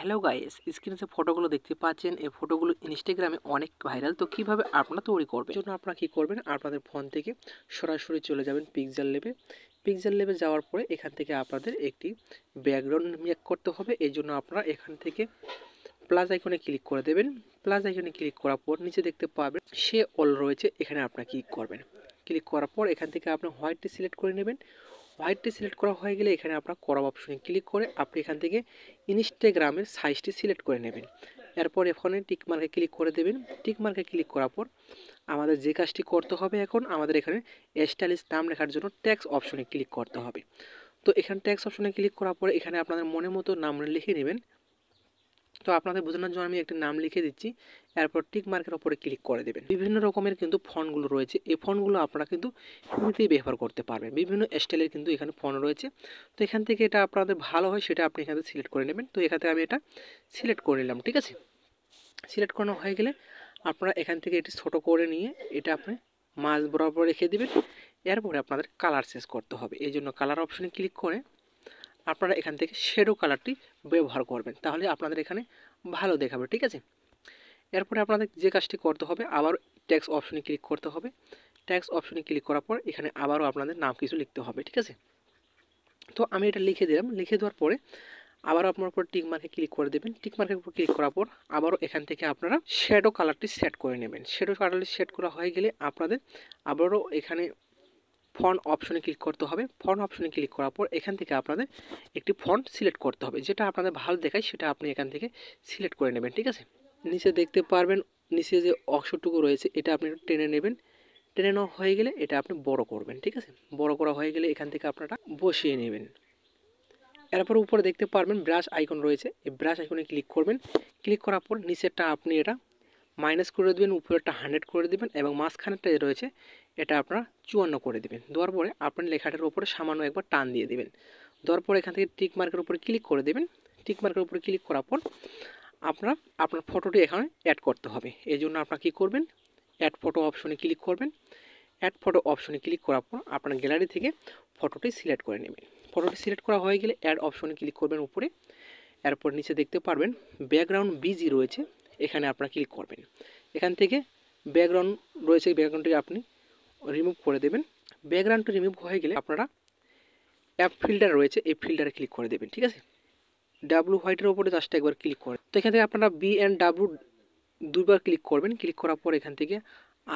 Hello guys, স্ক্রিনে যে ফটোগুলো দেখতে পাচ্ছেন এই ফটোগুলো ইনস্টাগ্রামে অনেক ভাইরাল। তো কিভাবে আপনারা তৈরি করবেন, জন্য আপনারা কি করবেন, আপনাদের ফোন থেকে সরাসরি চলে যাবেন পিক্সেল লেবে যাওয়ার পরে এখান থেকে আপনাদের একটি ব্যাকগ্রাউন্ড মেক করতে হবে। এই জন্য আপনারা এখান থেকে প্লাস আইকনে ক্লিক করে দেবেন। প্লাস আইকনে ক্লিক করার পর নিচে দেখতে পাবেন সে অল রয়েছে, এখানে আপনারা ক্লিক করবেন। ক্লিক করার পর এখান থেকে আপনি হোয়াইটটি সিলেক্ট করে নেবেন। হোয়াইটটি সিলেক্ট করা হয়ে গেলে এখানে আপনার ক্রপ অপশনে ক্লিক করে আপনি এখান থেকে ইনস্টাগ্রামের সাইজটি সিলেক্ট করে নেবেন। এরপর এখানে টিক মার্কে ক্লিক করে দেবেন। টিক মার্কে ক্লিক করার পর আমাদের যে কাজটি করতে হবে, এখন আমাদের এখানে স্টাইলিশ নাম লেখার জন্য ট্যাক্স অপশনে ক্লিক করতে হবে। তো এখানে ট্যাক্স অপশনে ক্লিক করার পরে এখানে আপনাদের মনের মতো নাম লিখে নেবেন। তো আপনাদের বোঝানোর জন্য আমি একটি নাম লিখে দিচ্ছি। এরপর টিক মার্কের উপরে ক্লিক করে দেবেন। বিভিন্ন রকমের কিন্তু ফন্টগুলো রয়েছে, এই ফন্টগুলো আপনারা কিন্তু ফ্রিতেই ব্যবহার করতে পারবেন। বিভিন্ন স্টাইলের কিন্তু এখানে ফন্ট রয়েছে। তো এখান থেকে এটা আপনাদের ভালো হয় সেটা আপনি এখানে সিলেক্ট করে নেবেন। তো এখান থেকে আমি এটা সিলেক্ট করে নিলাম, ঠিক আছে। সিলেক্ট করানো হয়ে গেলে আপনারা এখান থেকে এটি ছোটো করে নিয়ে এটা আপনি মাঝ বরাবর রেখে দেবেন। এরপরে আপনাদের কালার চেঞ্জ করতে হবে। এই জন্য কালার অপশনে ক্লিক করে আপনারা এখান থেকে শ্যাডো কালারটি ব্যবহার করবেন, তাহলে আপনাদের এখানে ভালো দেখাবে, ঠিক আছে। এরপরে আপনাদের যে কাজটি করতে হবে, আবার ট্যাক্স অপশনে ক্লিক করতে হবে। ট্যাক্স অপশনে ক্লিক করার পর এখানে আবারও আপনাদের নাম কিছু লিখতে হবে, ঠিক আছে। তো আমি এটা লিখে দিলাম। লিখে দেওয়ার পরে আবারও আপনার উপর টিক মার্কে ক্লিক করে দেবেন। টিক মার্কের উপর ক্লিক করার পর আবারও এখান থেকে আপনারা শ্যাডো কালারটি সেট করে নেবেন। শ্যাডো কালারটি সেট করা হয়ে গেলে আপনাদের আবারও এখানে ফন্ট অপশনে ক্লিক করতে হবে। ফন্ট অপশনে ক্লিক করার পর এখান থেকে আপনাদের একটি ফন্ট সিলেক্ট করতে হবে, যেটা আপনাদের ভালো দেখায় সেটা আপনি এখান থেকে সিলেক্ট করে নেবেন, ঠিক আছে। নিচে দেখতে পারবেন নিচে যে অংশটুকু রয়েছে এটা আপনি টেনে নেবেন। টেনে নেওয়া হয়ে গেলে এটা আপনি বড় করবেন, ঠিক আছে। বড় করা হয়ে গেলে এখান থেকে আপনারা বসিয়ে নেবেন। এরপর উপরে দেখতে পারবেন ব্রাশ আইকন রয়েছে, এই ব্রাশ আইকনে ক্লিক করবেন। ক্লিক করার পর নিচেরটা আপনি এটা মাইনাস করে দেবেন, উপরেরটা 100 করে দেবেন এবং মাঝখানেরটা যে রয়েছে এটা আপনারা 54 করে দেবেন। দেওয়ার পরে আপনি লেখাটার উপরে সামান্য একবার টান দিয়ে দেবেন। দেওয়ার পর এখান থেকে টিক মার্কের উপরে ক্লিক করে দেবেন। টিক মার্কের উপরে ক্লিক করার পর আপনার ফটোটি এখানে অ্যাড করতে হবে। এই জন্য আপনারা কী করবেন, অ্যাড ফটো অপশনে ক্লিক করবেন। অ্যাড ফটো অপশনে ক্লিক করার পর আপনার গ্যালারি থেকে ফটোটি সিলেক্ট করে নেবেন। ফটোটি সিলেক্ট করা হয়ে গেলে অ্যাড অপশনে ক্লিক করবেন উপরে। এরপর নিচে দেখতে পারবেন ব্যাকগ্রাউন্ড বিজি রয়েছে, এখানে আপনারা ক্লিক করবেন। এখান থেকে ব্যাকগ্রাউন্ড রয়েছে, ব্যাকগ্রাউন্ডটি আপনি রিমুভ করে দেবেন। ব্যাকগ্রাউন্ডটি রিমুভ হয়ে গেলে আপনারা অ্যাপ ফিল্টার রয়েছে, এই ফিল্টারে ক্লিক করে দেবেন, ঠিক আছে। ডাব্লু হোয়াইটের উপরে জাস্ট একবার ক্লিক করেন। তো এখান থেকে আপনারা বি অ্যান্ড ডাব্লু দুইবার ক্লিক করবেন। ক্লিক করার পর এখান থেকে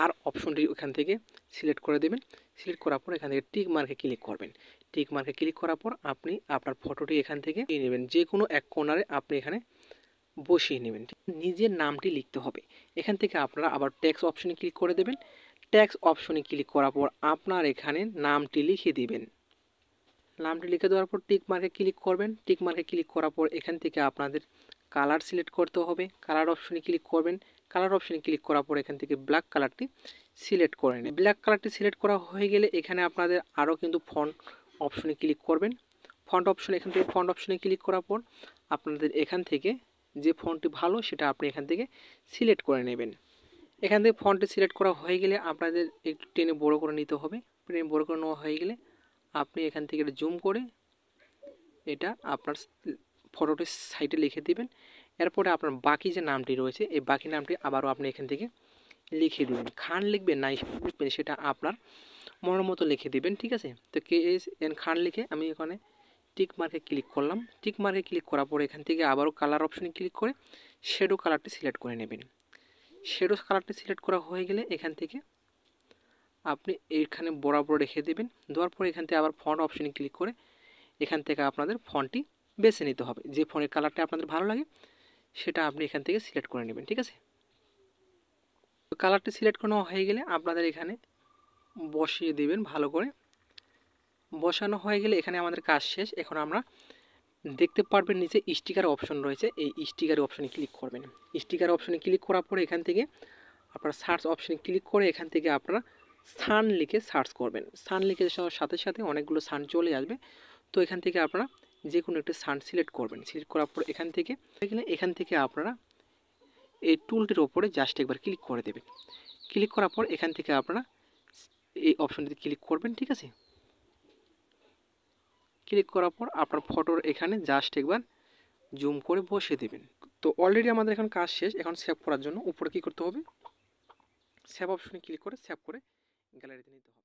আর অপশনটি এখান থেকে সিলেক্ট করে দেবেন। সিলেক্ট করার পর এখান থেকে টিক মার্কে ক্লিক করবেন। টিক মার্কে ক্লিক করার পর আপনি আপনার ফটোটি এখান থেকে নিয়ে নেবেন, যে কোনো এক কোণারে আপনি এখানে বসিয়ে নেবেন। নিজের নামটি লিখতে হবে। এখান থেকে আপনারা আবার ট্যাক্স অপশনে ক্লিক করে দেবেন। ট্যাক্স অপশনে ক্লিক করার পর আপনার এখানে নামটি লিখে দিবেন। নামটি লিখে দেওয়ার পর টিক মার্কে ক্লিক করবেন। টিক মার্কে ক্লিক করার পর এখান থেকে আপনাদের কালার সিলেক্ট করতে হবে। কালার অপশনে ক্লিক করবেন। কালার অপশনে ক্লিক করার পর এখান থেকে ব্ল্যাক কালারটি সিলেক্ট করে নেবেন। ব্ল্যাক কালারটি সিলেক্ট করা হয়ে গেলে এখানে আপনাদের আরও কিন্তু ফন্ট অপশনে ক্লিক করবেন। ফন্ট অপশনে এখান থেকে ফন্ট অপশনে ক্লিক করার পর আপনাদের এখান থেকে যে ফন্টটি ভালো সেটা আপনি এখান থেকে সিলেক্ট করে নেবেন। এখান থেকে ফন্টটি সিলেক্ট করা হয়ে গেলে আপনাদের একটু টেনে বড় করে নিতে হবে। টেনে বড় করে নেওয়া হয়ে গেলে আপনি এখান থেকে জুম করে এটা আপনার ফটোটির সাইডে লিখে দিবেন। এরপরে আপনার বাকি যে নামটি রয়েছে এই বাকি নামটি আবারও আপনি এখান থেকে লিখে দিবেন। খান লিখবেন না লিখবেন সেটা আপনার মনের মতো লিখে দিবেন, ঠিক আছে। তো KSN খান লিখে আমি এখানে টিক মার্কে ক্লিক করলাম। টিক মার্কে ক্লিক করার পর এখান থেকে আবারও কালার অপশনে ক্লিক করে শ্যাডো কালারটি সিলেক্ট করে নেবেন। শ্যাডো কালারটি সিলেক্ট করা হয়ে গেলে এখান থেকে আপনি এইখানে বরাবর রেখে দেবেন। দেওয়ার পর এখান থেকে আবার ফন্ট অপশনে ক্লিক করে এখান থেকে আপনাদের ফন্টটি বেছে নিতে হবে। যে ফন্টের কালারটা আপনাদের ভালো লাগে সেটা আপনি এখান থেকে সিলেক্ট করে নেবেন, ঠিক আছে। তো কালারটি সিলেক্ট করা হয়ে গেলে আপনাদের এখানে বসিয়ে দেবেন ভালো করে। বসানো হয়ে গেলে এখানে আমাদের কাজ শেষ। এখন আমরা দেখতে পারবেন নিচে স্টিকার অপশন রয়েছে, এই স্টিকার অপশনে ক্লিক করবেন। স্টিকার অপশনে ক্লিক করার পরে এখান থেকে আপনারা সার্চ অপশনে ক্লিক করে এখান থেকে আপনারা সান লিখে সার্চ করবেন। সান লিখে সাথে সাথে অনেকগুলো সান চলে আসবে। তো এখান থেকে আপনারা যে কোনো একটা সান সিলেক্ট করবেন। সিলেক্ট করার পর এখান থেকে আপনারা এই টুলটির ওপরে জাস্ট একবার ক্লিক করে দেবেন। ক্লিক করার পর এখান থেকে আপনারা এই অপশনটিতে ক্লিক করবেন, ঠিক আছে। ক্লিক করার পর আপনার ফটোর এখানে জাস্ট একবার জুম করে বসিয়ে দেবেন। তো অলরেডি আমাদের এখন কাজ শেষ। এখন সেভ করার জন্য উপরে কী করতে হবে, সেভ অপশনে ক্লিক করে সেভ করে গ্যালারিতে নিতে হবে।